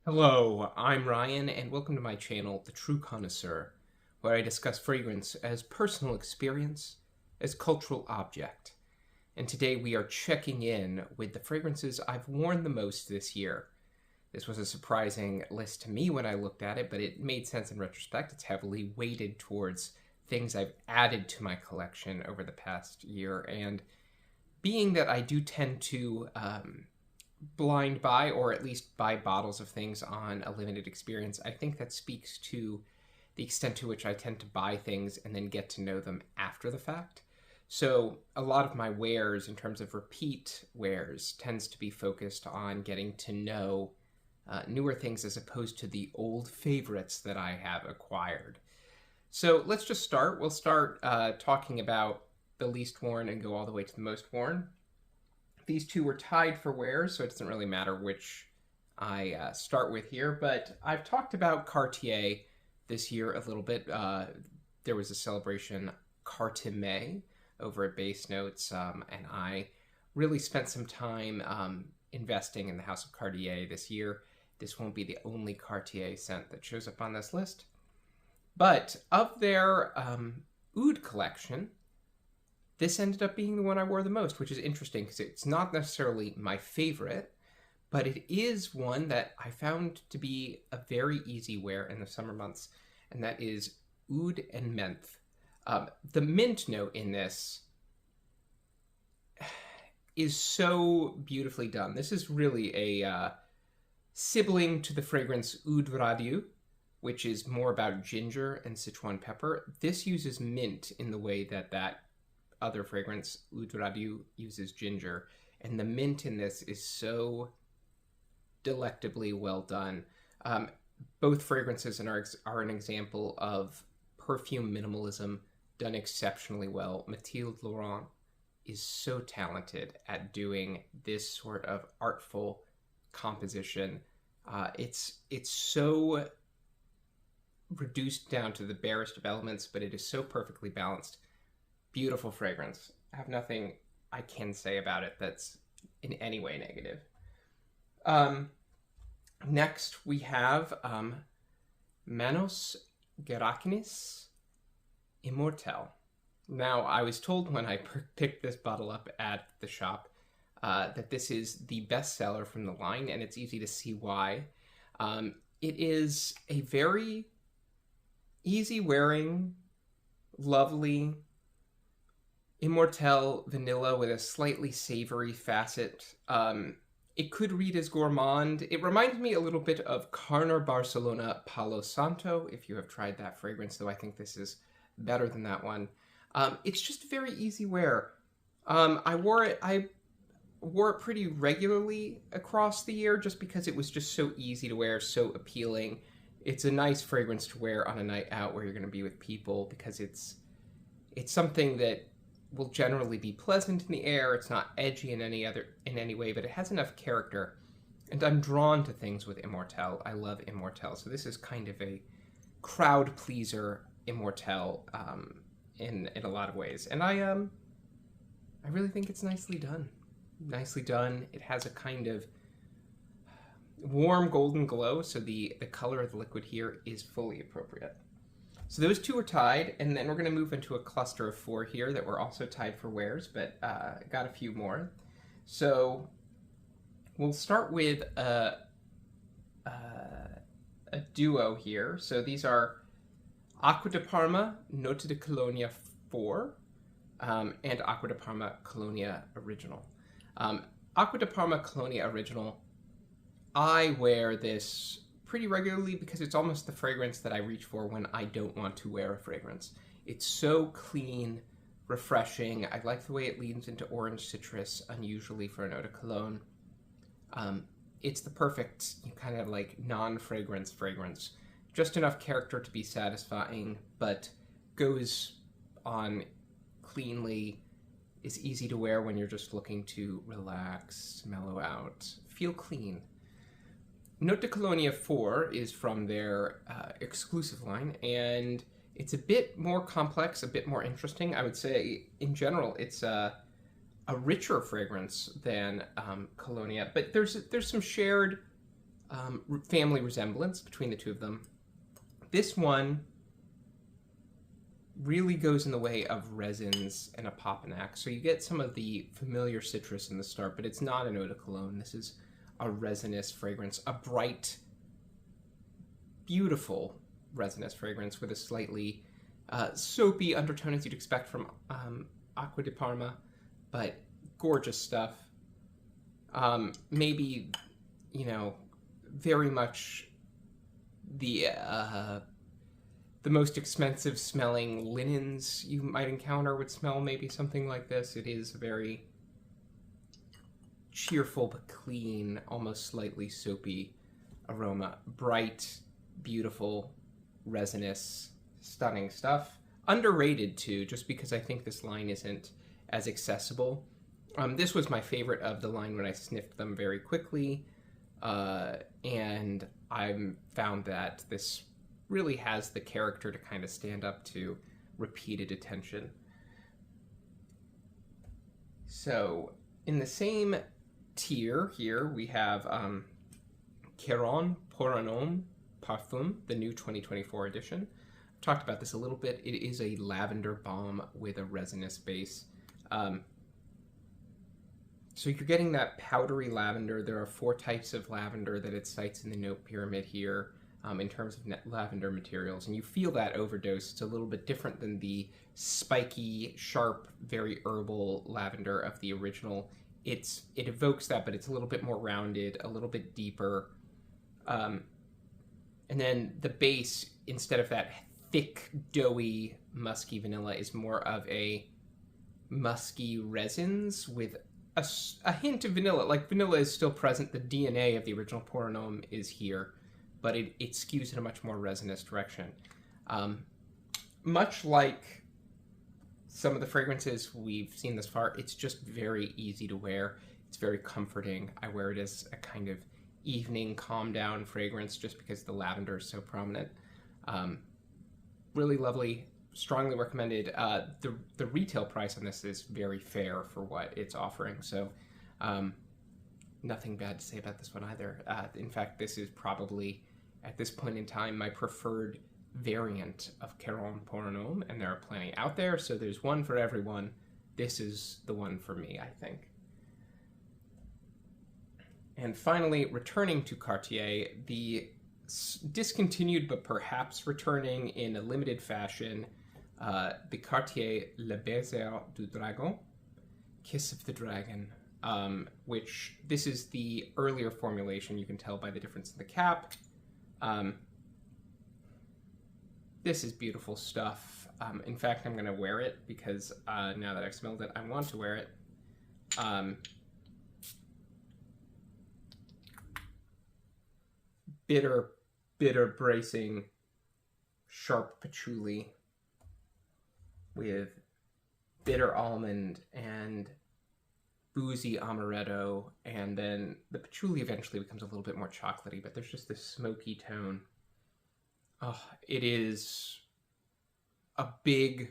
Hello, I'm Ryan, and welcome to my channel, The True Connoisseur, where I discuss fragrance as personal experience, as cultural object. And today we are checking in with the fragrances I've worn the most this year. This was a surprising list to me when I looked at it, but it made sense in retrospect. It's heavily weighted towards things I've added to my collection over the past year, and being that I do tend to blind buy or at least buy bottles of things on a limited experience, I think that speaks to the extent to which I tend to buy things and then get to know them after the fact. So a lot of my wares in terms of repeat wares tends to be focused on getting to know newer things as opposed to the old favorites that I have acquired. So let's just start. We'll start talking about the least worn and go all the way to the most worn. These two were tied for wears, so it doesn't really matter which I start with here. But I've talked about Cartier this year a little bit. There was a celebration Cartier over at Base Notes, and I really spent some time investing in the House of Cartier this year. This won't be the only Cartier scent that shows up on this list. But of their Oud collection, this ended up being the one I wore the most, which is interesting because it's not necessarily my favorite, but it is one that I found to be a very easy wear in the summer months, and that is Oud and Menthe. The mint note in this is so beautifully done. This is really a sibling to the fragrance Oud Radio, which is more about ginger and Sichuan pepper. This uses mint in the way that other fragrance, Oud Radio, uses ginger. And the mint in this is so delectably well done. Both fragrances are an example of perfume minimalism done exceptionally well. Mathilde Laurent is so talented at doing this sort of artful composition. It's so reduced down to the barest of elements, but it is so perfectly balanced. Beautiful fragrance. I have nothing I can say about it that's in any way negative. Next, we have Manos, Gerakinis, Immortelle. Now, I was told when I picked this bottle up at the shop that this is the best seller from the line, and it's easy to see why. It is a very easy-wearing, lovely Immortelle vanilla with a slightly savory facet. It could read as gourmand. It reminds me a little bit of Carner Barcelona Palo Santo, if you have tried that fragrance, though I think this is better than that one. It's just very easy wear. I wore it pretty regularly across the year just because it was just so easy to wear, so appealing. It's a nice fragrance to wear on a night out where you're going to be with people because it's something that will generally be pleasant in the air. It's not edgy in any way, but it has enough character. And I'm drawn to things with Immortelle. I love Immortelle. So this is kind of a crowd pleaser Immortelle in a lot of ways. And I really think it's nicely done. Nicely done. It has a kind of warm golden glow, so the color of the liquid here is fully appropriate. So those two are tied, and then we're going to move into a cluster of 4 here that were also tied for wears, but got a few more. So we'll start with a duo here. So these are Acqua di Parma Notte de Colonia 4 and Acqua di Parma Colonia Original. Acqua di Parma Colonia Original, I wear this pretty regularly because it's almost the fragrance that I reach for when I don't want to wear a fragrance. It's so clean, refreshing. I like the way it leans into orange citrus, unusually for an eau de cologne. It's the perfect kind of like non-fragrance fragrance. Just enough character to be satisfying, but goes on cleanly, is easy to wear when you're just looking to relax, mellow out, feel clean. Notte de Colonia 4 is from their exclusive line, and it's a bit more complex, a bit more interesting. I would say, in general, it's a richer fragrance than Colonia, but there's some shared family resemblance between the two of them. This one really goes in the way of resins and a Papanac. So you get some of the familiar citrus in the start, but it's not an eau de cologne. This is a resinous fragrance, a bright, beautiful resinous fragrance with a slightly soapy undertone as you'd expect from Acqua di Parma, but gorgeous stuff. Maybe, you know, very much the most expensive smelling linens you might encounter would smell maybe something like this. It is very cheerful but clean, almost slightly soapy aroma. Bright, beautiful, resinous, stunning stuff. Underrated too, just because I think this line isn't as accessible. This was my favorite of the line when I sniffed them very quickly, and I found that this really has the character to kind of stand up to repeated attention. So in the same tier here, we have Caron PUH Parfum, the new 2024 edition. I've talked about this a little bit. It is a lavender balm with a resinous base. So you're getting that powdery lavender. There are 4 types of lavender that it cites in the note pyramid here in terms of lavender materials. And you feel that overdose. It's a little bit different than the spiky, sharp, very herbal lavender of the original. It evokes that, but it's a little bit more rounded, a little bit deeper. And then the base, instead of that thick, doughy, musky vanilla, is more of a musky resins with a hint of vanilla. Like, vanilla is still present. The DNA of the original PUH is here, but it skews in a much more resinous direction. Much like some of the fragrances we've seen thus far, it's just very easy to wear. It's very comforting. I wear it as a kind of evening calm down fragrance just because the lavender is so prominent. Really lovely. Strongly recommended. The retail price on this is very fair for what it's offering, so nothing bad to say about this one either. In fact, this is probably, at this point in time, my preferred variant of Caron PUH, and there are plenty out there, so there's one for everyone. This is the one for me, I think. And finally, returning to Cartier, the discontinued but perhaps returning in a limited fashion, the Cartier Le Baiser du Dragon, Kiss of the Dragon, which this is the earlier formulation. You can tell by the difference in the cap. This is beautiful stuff. In fact, I'm going to wear it because now that I've smelled it, I want to wear it. Bitter, bracing, sharp patchouli with bitter almond and boozy amaretto, and then the patchouli eventually becomes a little bit more chocolatey, but there's just this smoky tone. Oh, it is a big,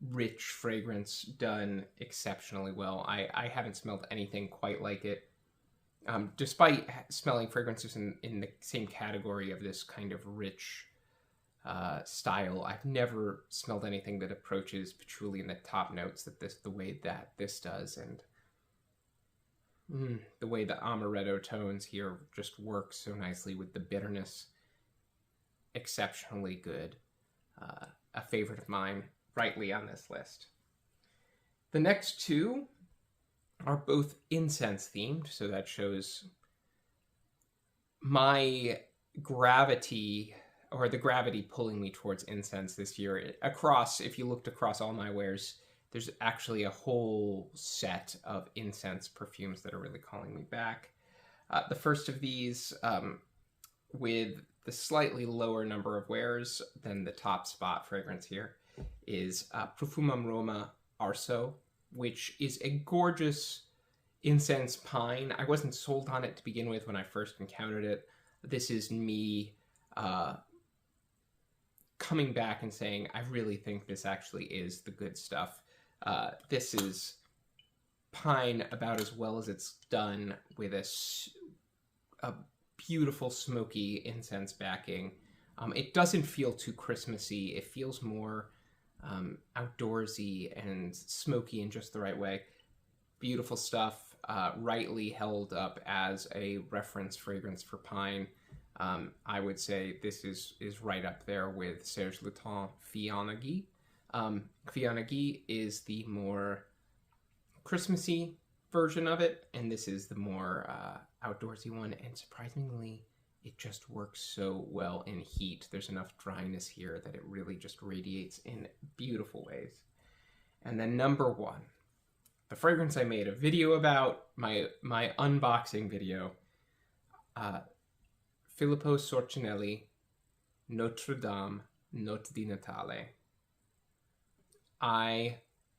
rich fragrance done exceptionally well. I haven't smelled anything quite like it. Despite smelling fragrances in the same category of this kind of rich style, I've never smelled anything that approaches patchouli in the top notes the way that this does, and the way the amaretto tones here just work so nicely with the bitterness. Exceptionally good. A favorite of mine, rightly on this list. The next two are both incense themed, so that shows my gravity, or the gravity pulling me towards incense this year. If you looked across all my wares, there's actually a whole set of incense perfumes that are really calling me back. The first of these, with the slightly lower number of wears than the top spot fragrance here, is Profumum Roma Arso, which is a gorgeous incense pine. I wasn't sold on it to begin with when I first encountered it. This is me coming back and saying, I really think this actually is the good stuff. This is pine about as well as it's done, with a beautiful smoky incense backing. It doesn't feel too Christmassy. It feels more outdoorsy and smoky in just the right way. Beautiful stuff, rightly held up as a reference fragrance for pine. I would say this is right up there with Serge Lutens Fianagi. Fianagi is the more Christmassy version of it, and this is the more outdoorsy one, and surprisingly it just works so well in heat. There's enough dryness here that it really just radiates in beautiful ways. And then number one, the fragrance I made a video about, my unboxing video, Filippo Sorcinelli, Notre Notte di Natale. I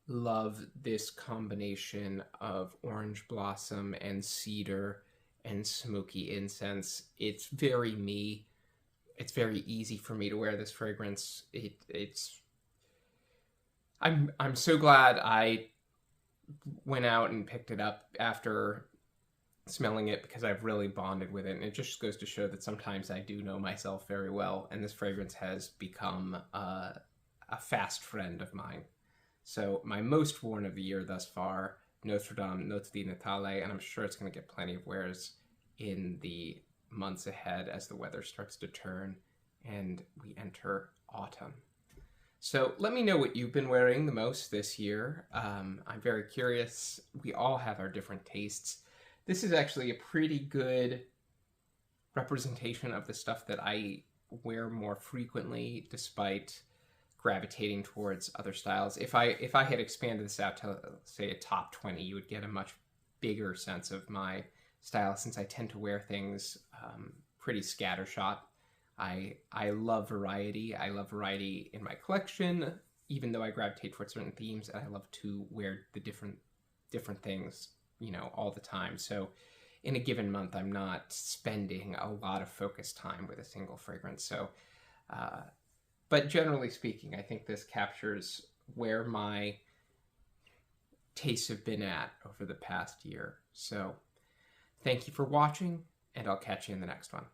love this combination of orange blossom and cedar and smoky incense. It's very me. It's very easy for me to wear this fragrance. I'm so glad I went out and picked it up after smelling it, because I've really bonded with it, and it just goes to show that sometimes I do know myself very well, and this fragrance has become a fast friend of mine. So my most worn of the year thus far, Notre Notte di Natale, and I'm sure it's going to get plenty of wears in the months ahead as the weather starts to turn and we enter autumn. So let me know what you've been wearing the most this year. I'm very curious. We all have our different tastes. This is actually a pretty good representation of the stuff that I wear more frequently, despite gravitating towards other styles. If I had expanded this out to, say, a top 20, you would get a much bigger sense of my style, since I tend to wear things pretty scattershot. I love variety. I love variety in my collection, even though I gravitate towards certain themes, and I love to wear the different things, you know, all the time. So in a given month, I'm not spending a lot of focused time with a single fragrance. So, but generally speaking, I think this captures where my tastes have been at over the past year. So thank you for watching, and I'll catch you in the next one.